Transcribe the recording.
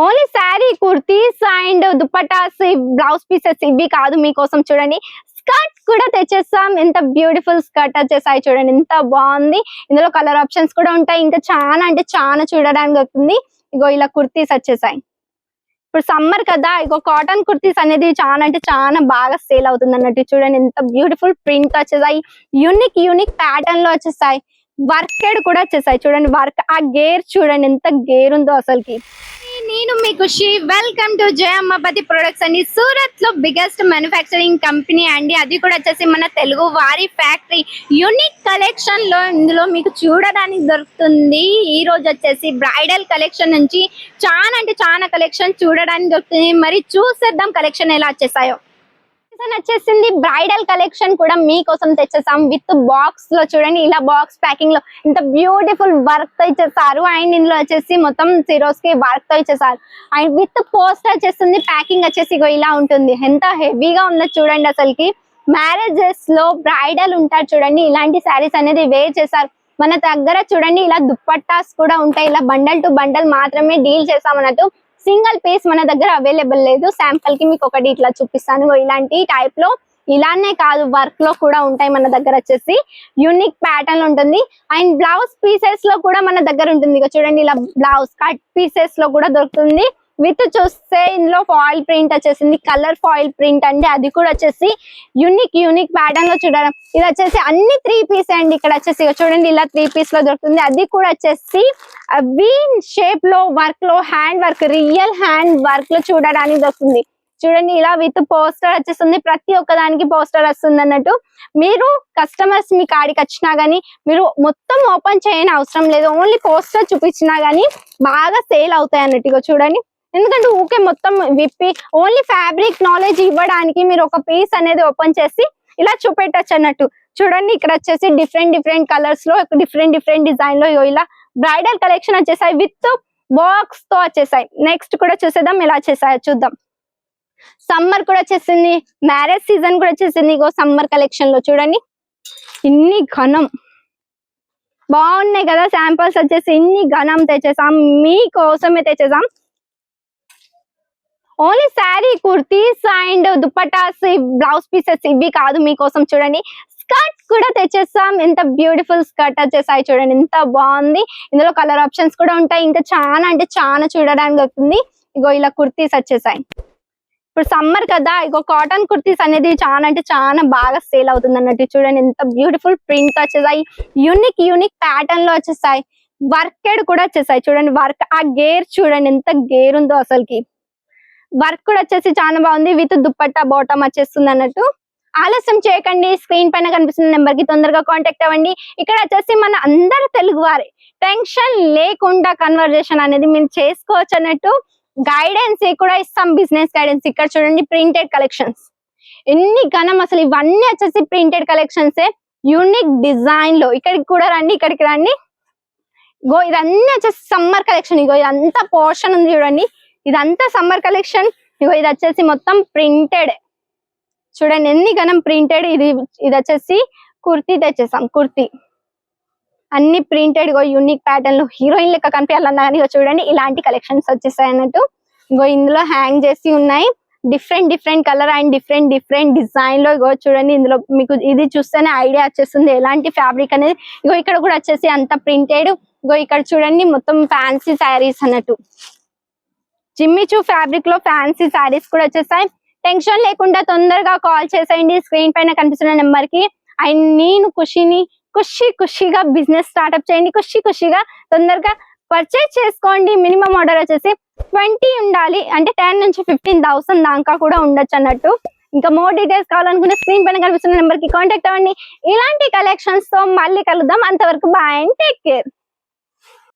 Only sari kurtis and dupattas blouse pieces ఇవి కాదు మీకోసం చూడండి. స్కర్ట్ కూడా తెచ్చేస్తాం. ఎంత బ్యూటిఫుల్ స్కర్ట్ వచ్చేసాయి చూడండి, ఎంత బాగుంది. ఇందులో కలర్ ఆప్షన్స్ కూడా ఉంటాయి. ఇంకా చాలా అంటే చాలా చూడడానికి వస్తుంది. ఇగో ఇలా కుర్తీస్ వచ్చేసాయి. ఇప్పుడు సమ్మర్ కదా, ఇగో కాటన్ కుర్తీస్ అనేది చాలా అంటే చాలా బాగా సేల్ అవుతుంది అన్నట్టు. చూడండి ఎంత బ్యూటిఫుల్ ప్రింట్ వచ్చేసాయి. యూనిక్ ప్యాటర్న్ లో వచ్చేసాయి. వర్కెడ్ కూడా వచ్చేసాయి చూడండి. వర్క్ ఆ గేర్ చూడండి ఎంత గేర్ ఉందో అసలుకి. నేను మీ ఖుషి, వెల్కమ్ టు జయమ్మపతి ప్రొడక్ట్స్ అండి. సూరత్ లో బిగ్గెస్ట్ మ్యానుఫ్యాక్చరింగ్ కంపెనీ అండి. అది కూడా వచ్చేసి మన తెలుగు వారి ఫ్యాక్టరీ. యూనిక్ కలెక్షన్ లో ఇందులో మీకు చూడడానికి దొరుకుతుంది. ఈ రోజు వచ్చేసి బ్రైడల్ కలెక్షన్ నుంచి చాలా అంటే చాలా కలెక్షన్ చూడడానికి దొరుకుతుంది. మరి చూసేద్దాం కలెక్షన్ ఎలా వచ్చేసాయో. వచ్చేసింది బ్రైడల్ కలెక్షన్ కూడా మీకోసం తెచ్చేసాం. విత్ బాక్స్ లో చూడండి, ఇలా బాక్స్ ప్యాకింగ్ లో ఇంత బ్యూటిఫుల్ వర్క్ తో ఇచ్చేసారు. అండ్ ఇందులో వచ్చేసి మొత్తం సిరోస్ కి వర్క్ తో ఇచ్చేసారు. అండ్ విత్ పోస్టర్ వచ్చేస్తుంది. ప్యాకింగ్ వచ్చేసి ఇలా ఉంటుంది. ఎంత హెవీగా ఉందో చూడండి అసలుకి. మ్యారేజెస్ లో బ్రైడల్ ఉంటారు చూడండి, ఇలాంటి శారీస్ అనేది వేర్ చేశారు. మన దగ్గర చూడండి ఇలా దుప్పట్టాస్ కూడా ఉంటాయి. ఇలా బండల్ టు బండల్ మాత్రమే డీల్ చేసామన్నట్టు. సింగిల్ పీస్ మన దగ్గర అవైలబుల్ లేదు. శాంపుల్ కి మీకు ఒకటి ఇట్లా చూపిస్తాను. ఇలాంటి టైప్ లో ఇలానే కాదు, వర్క్ లో కూడా ఉంటాయి మన దగ్గర. వచ్చేసి యూనిక్ ప్యాటర్న్ ఉంటుంది. అండ్ బ్లౌజ్ పీసెస్ లో కూడా మన దగ్గర ఉంటుంది. ఇక చూడండి ఇలా బ్లౌజ్ కట్ పీసెస్ లో కూడా దొరుకుతుంది. విత్ చూస్తే ఇందులో ఫాయిల్ ప్రింట్ వచ్చేసింది. కలర్ ఫాయిల్ ప్రింట్ అంటే అది కూడా వచ్చేసి యూనిక్ ప్యాటర్న్ లో చూడడం. ఇది వచ్చేసి అన్ని 3 పీస్ అండి. ఇక్కడ వచ్చేసి చూడండి ఇలా 3 పీస్ లో దొరుకుతుంది. అది కూడా వచ్చేసి వి షేప్ లో వర్క్ లో hand work, real hand work లో చూడడానికి దొరుకుతుంది. చూడండి ఇలా విత్ పోస్టర్ వచ్చేస్తుంది. ప్రతి ఒక్కదానికి పోస్టర్ వస్తుంది అన్నట్టు. మీరు కస్టమర్స్ మీ కాడికి వచ్చినా గానీ మీరు మొత్తం ఓపెన్ చేయని అవసరం లేదు. ఓన్లీ పోస్టర్ చూపించినా గానీ బాగా సేల్ అవుతాయి అన్నట్టుగా చూడండి. ఎందుకంటే ఊకే మొత్తం విప్పి ఓన్లీ ఫ్యాబ్రిక్ నాలెడ్జ్ ఇవ్వడానికి మీరు ఒక పీస్ అనేది ఓపెన్ చేసి ఇలా చూపెట్టచ్చు అన్నట్టు. చూడండి ఇక్కడ వచ్చేసి డిఫరెంట్ కలర్స్ లో డిఫరెంట్ డిజైన్ లో ఇలా బ్రైడల్ కలెక్షన్ వచ్చేసాయి. విత్ బాక్స్ తో వచ్చేసాయి. నెక్స్ట్ కూడా చూసేద్దాం ఎలా చేసాయో చూద్దాం. సమ్మర్ కూడా వచ్చేసింది, మ్యారేజ్ సీజన్ కూడా వచ్చేసింది. ఇగో సమ్మర్ కలెక్షన్ లో చూడండి ఇన్ని ఘనం బాగున్నాయి కదా. శాంపుల్స్ వచ్చేసి ఇన్ని ఘనం తెచ్చేసాం, మీకోసమే తెచ్చేసాం. Only sari kurtis and dupattas blouse pieces ఇవి కాదు మీకోసం చూడండి. స్కర్ట్ కూడా తెచ్చేస్తాం. ఎంత బ్యూటిఫుల్ స్కర్ట్ వచ్చేసాయి చూడండి, ఎంత బాగుంది. ఇందులో కలర్ ఆప్షన్స్ కూడా ఉంటాయి. ఇంకా చాలా అంటే చాలా చూడడానికి దొరుకుతుంది. ఇగో ఇలా కుర్తీస్ వచ్చేసాయి. ఇప్పుడు సమ్మర్ కదా, ఇగో కాటన్ కుర్తీస్ అనేది చాలా అంటే చాలా బాగా సేల్ అవుతుంది అన్నట్టు. చూడండి ఎంత బ్యూటిఫుల్ ప్రింట్ వచ్చేసాయి. యూనిక్ ప్యాటర్న్ లో వచ్చేసాయి. వర్కెడ్ కూడా వచ్చేసాయి చూడండి. వర్క్ ఆ గేర్ చూడండి ఎంత గేర్ ఉందో అసలుకి. వర్క్ కూడా వచ్చేసి చాలా బాగుంది. విత్ దుప్పట్టా బాటమ్ వచ్చేస్తుంది అన్నట్టు. ఆలస్యం చేయకండి, స్క్రీన్ పైన కనిపిస్తున్న నెంబర్ కి తొందరగా కాంటాక్ట్ అవ్వండి. ఇక్కడ వచ్చేసి మన అందరు తెలుగు వారి టెన్షన్ లేకుండా కన్వర్జేషన్ అనేది మీరు చేసుకోవచ్చు అన్నట్టు. గైడెన్స్ కూడా ఇస్తాం, బిజినెస్ గైడెన్స్. ఇక్కడ చూడండి ప్రింటెడ్ కలెక్షన్స్ ఎన్ని ఘనం అసలు. ఇవన్నీ వచ్చేసి ప్రింటెడ్ కలెక్షన్స్ యూనిక్ డిజైన్ లో. ఇక్కడికి కూడా రండి, ఇక్కడికి రండి. ఇగో ఇదన్నీ వచ్చేసి సమ్మర్ కలెక్షన్. ఇగో ఇదంతా పోర్షన్ ఉంది చూడండి, ఇదంతా సమ్మర్ కలెక్షన్. ఇగో ఇది వచ్చేసి మొత్తం ప్రింటెడ్ చూడండి ఎన్ని ఘనం ప్రింటెడ్. ఇది వచ్చేసి కుర్తీ తెచ్చేసాం. కుర్తీ అన్ని ప్రింటెడ్. ఇగో యూనిక్ ప్యాటర్న్ లో హీరోయిన్ లెక్క కనిపించాలన్నా కానీ చూడండి ఇలాంటి కలెక్షన్స్ వచ్చేసాయి అన్నట్టు. ఇగో ఇందులో హ్యాంగ్ చేసి ఉన్నాయి. Different colour and different design లో. ఇగో చూడండి ఇందులో మీకు ఇది చూస్తేనే ఐడియా వచ్చేస్తుంది ఎలాంటి ఫ్యాబ్రిక్ అనేది. ఇగో ఇక్కడ కూడా వచ్చేసి అంత ప్రింటెడ్. ఇగో ఇక్కడ చూడండి మొత్తం ఫ్యాన్సీ శారీస్ అన్నట్టు. జిమ్మిచూ ఫ్యాబ్రిక్ లో ఫ్యాన్సీ శారీస్ కూడా వచ్చేసాయి. టెన్షన్ లేకుండా తొందరగా కాల్ చేసేయండి స్క్రీన్ పైన కనిపిస్తున్న నెంబర్ కి. అండ్ నేను ఖుషిగా బిజినెస్ స్టార్ట్అప్ చేయండి. ఖుషిగా తొందరగా పర్చేజ్ చేసుకోండి. మినిమం ఆర్డర్ వచ్చేసి 20 ఉండాలి. అంటే 10 నుంచి 15,000 దాకా కూడా ఉండొచ్చు అన్నట్టు. ఇంకా మోర్ డీటెయిల్స్ కావాలనుకుంటే స్క్రీన్ పైన కనిపిస్తున్న నెంబర్ కి కాంటాక్ట్ అవ్వండి. ఇలాంటి కలెక్షన్స్ తో మళ్ళీ కలుద్దాం. అంతవరకు బాయ్ అండ్ టేక్ కేర్.